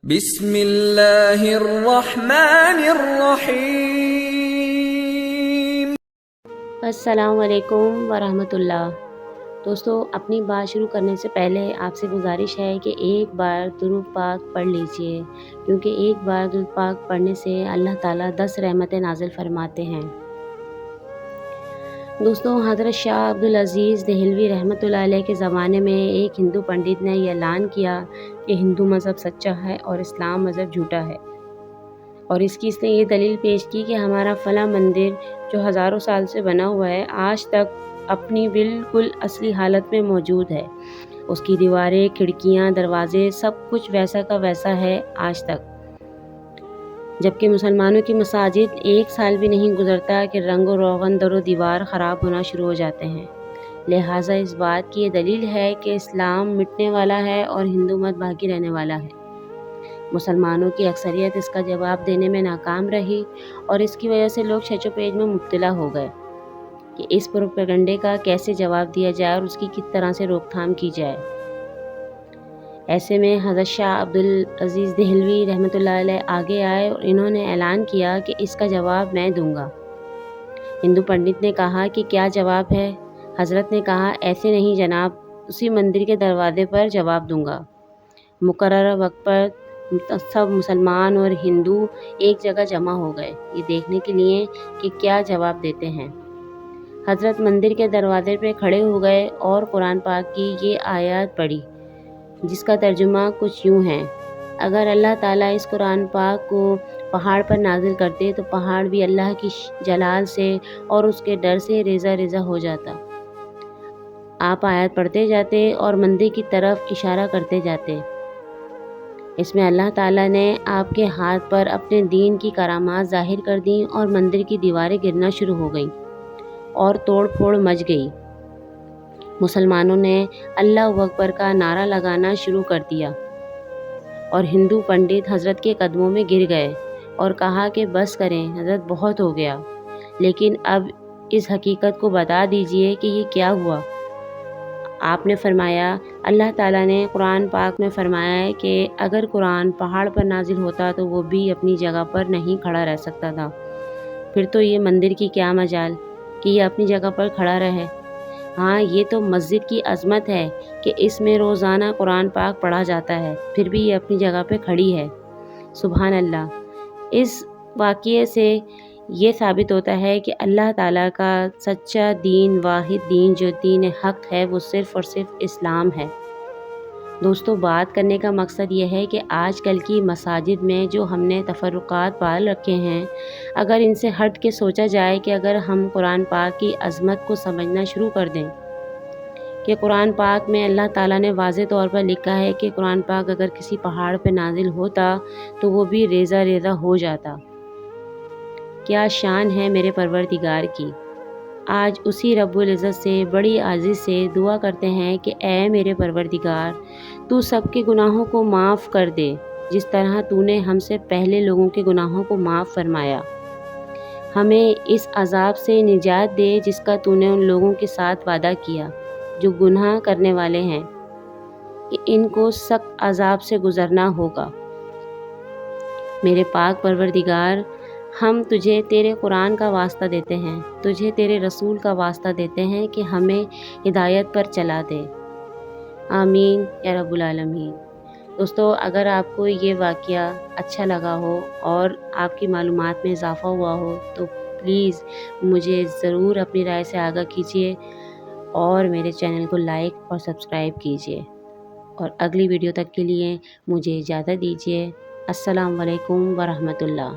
بسم اللہ الرحمن الرحیم۔ السلام علیکم ورحمۃ اللہ۔ دوستو، اپنی بات شروع کرنے سے پہلے آپ سے گزارش ہے کہ ایک بار درود پاک پڑھ لیجئے، کیونکہ ایک بار درود پاک پڑھنے سے اللہ تعالیٰ 10 رحمتیں نازل فرماتے ہیں۔ دوستو، حضرت شاہ عبدالعزیز دہلوی رحمۃ اللہ علیہ کے زمانے میں ایک ہندو پنڈت نے یہ اعلان کیا کہ ہندو مذہب سچا ہے اور اسلام مذہب جھوٹا ہے، اور اس نے یہ دلیل پیش کی کہ ہمارا فلاں مندر جو ہزاروں سال سے بنا ہوا ہے آج تک اپنی بالکل اصلی حالت میں موجود ہے۔ اس کی دیواریں، کھڑکیاں، دروازے سب کچھ ویسا کا ویسا ہے آج تک، جبکہ مسلمانوں کی مساجد ایک سال بھی نہیں گزرتا کہ رنگ و روغن در و دیوار خراب ہونا شروع ہو جاتے ہیں۔ لہٰذا اس بات کی یہ دلیل ہے کہ اسلام مٹنے والا ہے اور ہندو مت باقی رہنے والا ہے۔ مسلمانوں کی اکثریت اس کا جواب دینے میں ناکام رہی، اور اس کی وجہ سے لوگ شچ و پیچ میں مبتلا ہو گئے کہ اس پروپیگنڈے کا کیسے جواب دیا جائے اور اس کی کس طرح سے روک تھام کی جائے۔ ایسے میں حضرت شاہ عبدالعزیز دہلوی رحمۃ اللہ علیہ آگے آئے اور انہوں نے اعلان کیا کہ اس کا جواب میں دوں گا۔ ہندو پنڈت نے کہا کہ کیا جواب ہے؟ حضرت نے کہا ایسے نہیں جناب، اسی مندر کے دروازے پر جواب دوں گا۔ مقررہ وقت پر سب مسلمان اور ہندو ایک جگہ جمع ہو گئے یہ دیکھنے کے لیے کہ کیا جواب دیتے ہیں۔ حضرت مندر کے دروازے پہ کھڑے ہو گئے اور قرآن پاک کی یہ آیات پڑھی، جس کا ترجمہ کچھ یوں ہے: اگر اللہ تعالیٰ اس قرآن پاک کو پہاڑ پر نازل کرتے تو پہاڑ بھی اللہ کی جلال سے اور اس کے ڈر سے ریزہ ریزہ ہو جاتا۔ آپ آیات پڑھتے جاتے اور مندر کی طرف اشارہ کرتے جاتے۔ اس میں اللہ تعالیٰ نے آپ کے ہاتھ پر اپنے دین کی کرامات ظاہر کر دیں اور مندر کی دیواریں گرنا شروع ہو گئیں اور توڑ پھوڑ مچ گئی۔ مسلمانوں نے اللہ اکبر کا نعرہ لگانا شروع کر دیا اور ہندو پنڈت حضرت کے قدموں میں گر گئے اور کہا کہ بس کریں حضرت، بہت ہو گیا، لیکن اب اس حقیقت کو بتا دیجئے کہ یہ کیا ہوا۔ آپ نے فرمایا، اللہ تعالیٰ نے قرآن پاک میں فرمایا ہے کہ اگر قرآن پہاڑ پر نازل ہوتا تو وہ بھی اپنی جگہ پر نہیں کھڑا رہ سکتا تھا، پھر تو یہ مندر کی کیا مجال کہ یہ اپنی جگہ پر کھڑا رہے۔ ہاں، یہ تو مسجد کی عظمت ہے کہ اس میں روزانہ قرآن پاک پڑھا جاتا ہے، پھر بھی یہ اپنی جگہ پہ کھڑی ہے۔ سبحان اللہ۔ اس واقعے سے یہ ثابت ہوتا ہے کہ اللہ تعالیٰ کا سچا دین، واحد دین جو دین حق ہے، وہ صرف اور صرف اسلام ہے۔ دوستو، بات کرنے کا مقصد یہ ہے کہ آج کل کی مساجد میں جو ہم نے تفرقات پال رکھے ہیں، اگر ان سے ہٹ کے سوچا جائے کہ اگر ہم قرآن پاک کی عظمت کو سمجھنا شروع کر دیں کہ قرآن پاک میں اللہ تعالیٰ نے واضح طور پر لکھا ہے کہ قرآن پاک اگر کسی پہاڑ پہ نازل ہوتا تو وہ بھی ریزہ ریزہ ہو جاتا۔ کیا شان ہے میرے پروردگار کی۔ آج اسی رب العزت سے بڑی عاجزی سے دعا کرتے ہیں کہ اے میرے پروردگار، تو سب کے گناہوں کو معاف کر دے، جس طرح تو نے ہم سے پہلے لوگوں کے گناہوں کو معاف فرمایا۔ ہمیں اس عذاب سے نجات دے جس کا تو نے ان لوگوں کے ساتھ وعدہ کیا جو گناہ کرنے والے ہیں، کہ ان کو سخت عذاب سے گزرنا ہوگا۔ میرے پاک پروردگار، ہم تجھے تیرے قرآن کا واسطہ دیتے ہیں، تجھے تیرے رسول کا واسطہ دیتے ہیں کہ ہمیں ہدایت پر چلا دے۔ آمین یا رب العالمین۔ دوستو، اگر آپ کو یہ واقعہ اچھا لگا ہو اور آپ کی معلومات میں اضافہ ہوا ہو تو پلیز مجھے ضرور اپنی رائے سے آگاہ کیجیے اور میرے چینل کو لائک اور سبسکرائب کیجیے، اور اگلی ویڈیو تک کے لیے مجھے اجازت دیجیے۔ السلام علیکم ورحمۃ اللہ۔